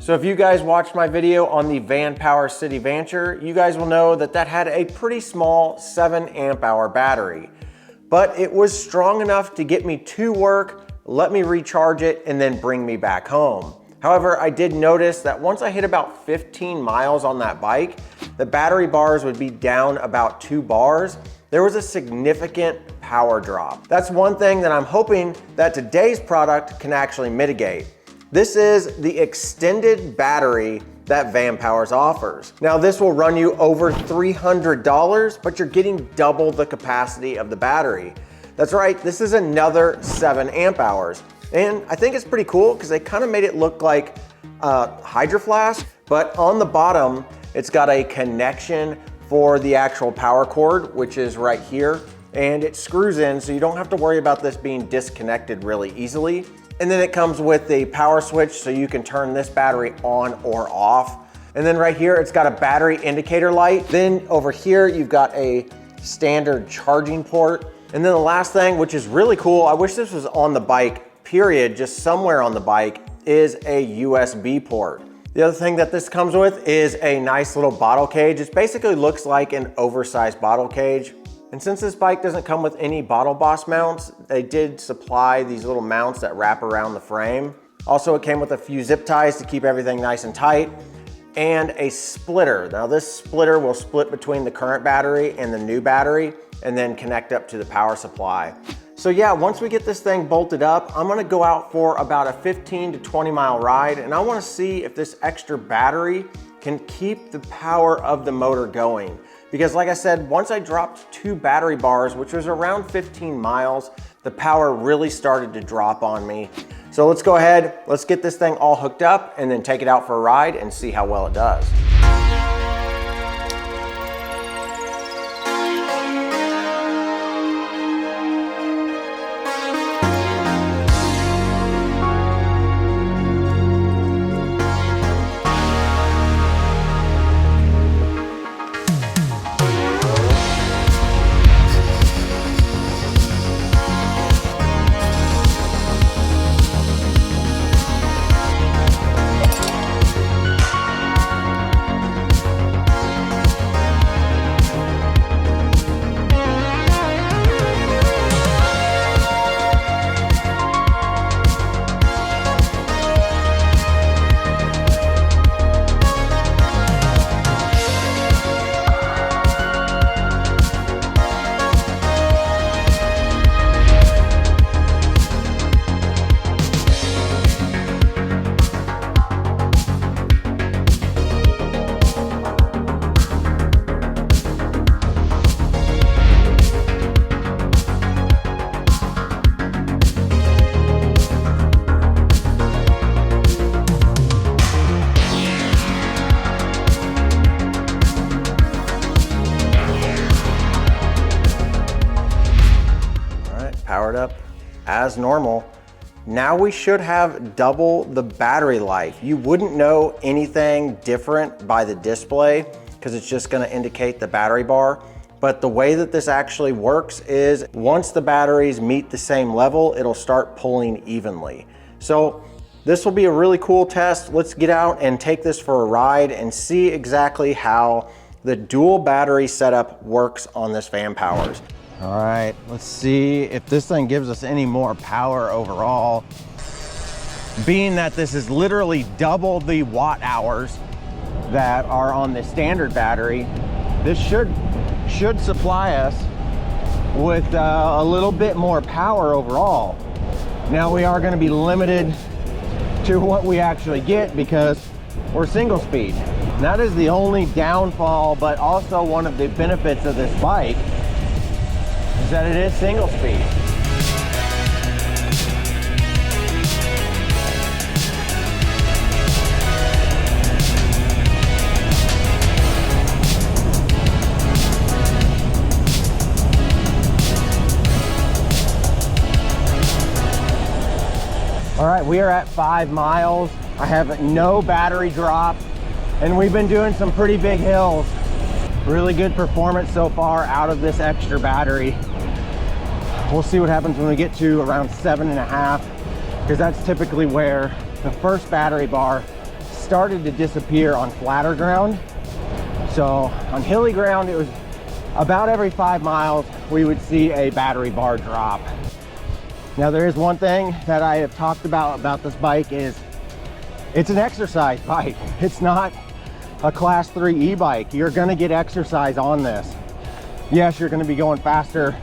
So if you guys watched my video on the Vanpowers City Vanture, you guys will know that that had a pretty small 7 amp hour battery. But it was strong enough to get me to work, let me recharge it, and then bring me back home. However, I did notice that once I hit about 15 miles on that bike, the battery bars would be down about 2 bars. There was a significant power drop. That's one thing that I'm hoping that today's product can actually mitigate. This is the extended battery that Vanpowers offers. Now this will run you over $300, but you're getting double the capacity of the battery. That's right, this is another 7 amp hours. And I think it's pretty cool because they kind of made it look like a Hydro Flask, but on the bottom, it's got a connection for the actual power cord, which is right here. And it screws in, so you don't have to worry about this being disconnected really easily. And then it comes with a power switch, so you can turn this battery on or off. And then right here, it's got a battery indicator light. Then over here, you've got a standard charging port. And then the last thing, which is really cool, I wish this was on the bike, period, just somewhere on the bike, is a USB port. The other thing that this comes with is a nice little bottle cage. It basically looks like an oversized bottle cage. And since this bike doesn't come with any Bottle Boss mounts, they did supply these little mounts that wrap around the frame. Also, it came with a few zip ties to keep everything nice and tight, and a splitter. Now this splitter will split between the current battery and the new battery, and then connect up to the power supply. So yeah, once we get this thing bolted up, I'm gonna go out for about a 15 to 20 mile ride, and I wanna see if this extra battery can keep the power of the motor going. Because like I said, once I dropped 2 battery bars, which was around 15 miles, the power really started to drop on me. So let's go ahead, let's get this thing all hooked up and then take it out for a ride and see how well it does. Powered up as normal. Now we should have double the battery life. You wouldn't know anything different by the display because it's just going to indicate the battery bar. But the way that this actually works is once the batteries meet the same level, it'll start pulling evenly. So this will be a really cool test. Let's get out and take this for a ride and see exactly how the dual battery setup works on this Vanpowers. All right, let's see if this thing gives us any more power overall. Being that this is literally double the watt hours that are on the standard battery, this should supply us with a little bit more power overall. Now we are going to be limited to what we actually get because we're single speed. And that is the only downfall, but also one of the benefits of this bike is that it is single speed. All right, we are at 5 miles. I have no battery drop, and we've been doing some pretty big hills. Really good performance so far out of this extra battery. We'll see what happens when we get to around 7.5, because that's typically where the first battery bar started to disappear on flatter ground. So on hilly ground, it was about every 5 miles we would see a battery bar drop. Now there is one thing that I have talked about this bike is it's an exercise bike. It's not a class 3 e-bike. You're gonna get exercise on this. Yes, you're gonna be going faster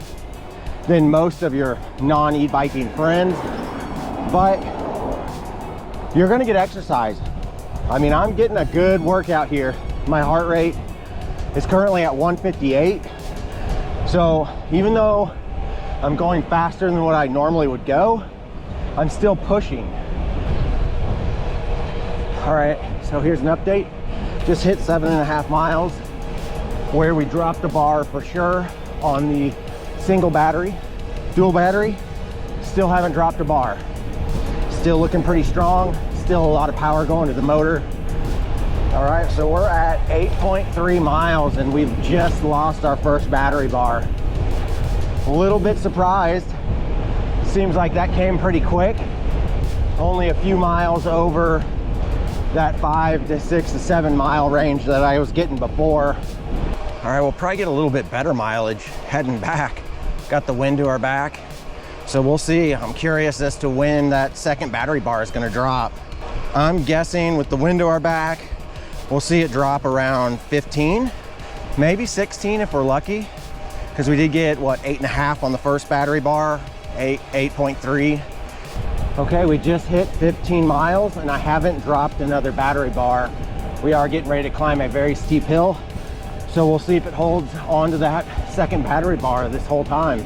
than most of your non-e-biking friends, but you're gonna get exercise. I mean, I'm getting a good workout here. My heart rate is currently at 158. So even though I'm going faster than what I normally would go, I'm still pushing. All right, so here's an update. Just hit 7.5 miles where we dropped the bar for sure on the single battery. Dual battery, still haven't dropped a bar. Still looking pretty strong. Still a lot of power going to the motor. All right, so we're at 8.3 miles and we've just lost our first battery bar. A little bit surprised. Seems like that came pretty quick. Only a few miles over that 5 to 6 to 7 mile range that I was getting before. All right, we'll probably get a little bit better mileage heading back. Got the wind to our back, so we'll see. I'm curious as to when that second battery bar is gonna drop. I'm guessing with the wind to our back, we'll see it drop around 15, maybe 16 if we're lucky, because we did get, what, 8.5 on the first battery bar, 8.3. Okay, we just hit 15 miles and I haven't dropped another battery bar. We are getting ready to climb a very steep hill, so we'll see if it holds onto that second battery bar this whole time.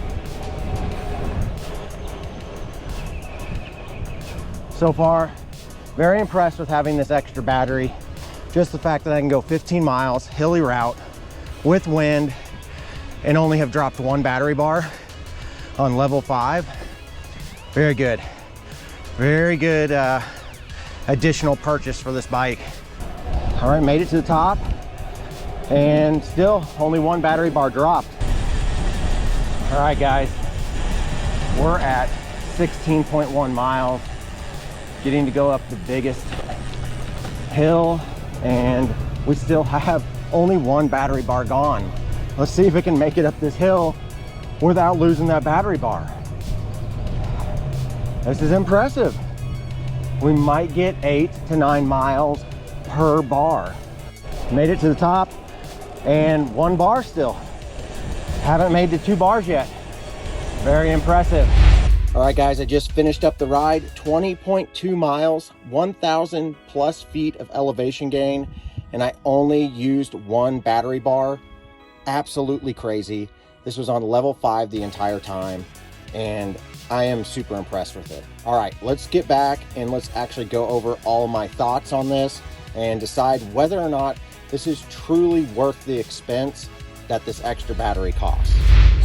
So far, very impressed with having this extra battery. Just the fact that I can go 15 miles, hilly route, with wind, and only have dropped one battery bar on level 5. Very good. Very good additional purchase for this bike. All right, made it to the top and still only one battery bar dropped. All right, guys, we're at 16.1 miles, getting to go up the biggest hill, and we still have only one battery bar gone. Let's see if it can make it up this hill without losing that battery bar. This is impressive. We might get 8 to 9 miles per bar. Made it to the top and one bar still. Haven't made the 2 bars yet. Very impressive. All right, guys, I just finished up the ride. 20.2 miles, 1,000 plus feet of elevation gain, and I only used one battery bar. Absolutely crazy. This was on level 5 the entire time, and I am super impressed with it. All right, let's get back and let's actually go over all of my thoughts on this and decide whether or not this is truly worth the expense that this extra battery costs.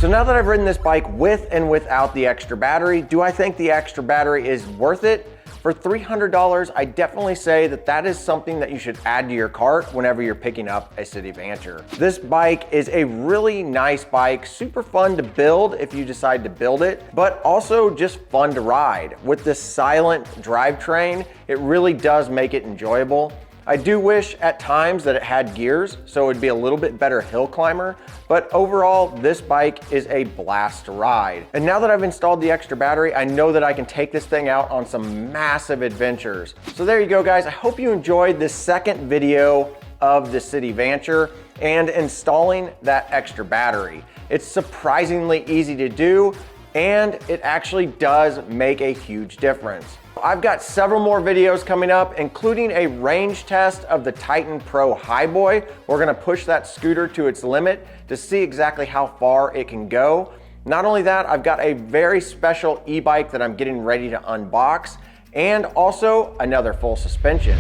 So now that I've ridden this bike with and without the extra battery, do I think the extra battery is worth it? For $300, I definitely say that that is something that you should add to your cart whenever you're picking up a City Vanture. This bike is a really nice bike, super fun to build if you decide to build it, but also just fun to ride. With this silent drivetrain, it really does make it enjoyable. I do wish at times that it had gears, so it would be a little bit better hill climber, but overall, this bike is a blast to ride. And now that I've installed the extra battery, I know that I can take this thing out on some massive adventures. So there you go, guys. I hope you enjoyed this second video of the City Vanture and installing that extra battery. It's surprisingly easy to do, and it actually does make a huge difference. I've got several more videos coming up, including a range test of the Titan Pro Highboy. We're gonna push that scooter to its limit to see exactly how far it can go. Not only that, I've got a very special e-bike that I'm getting ready to unbox, and also another full suspension.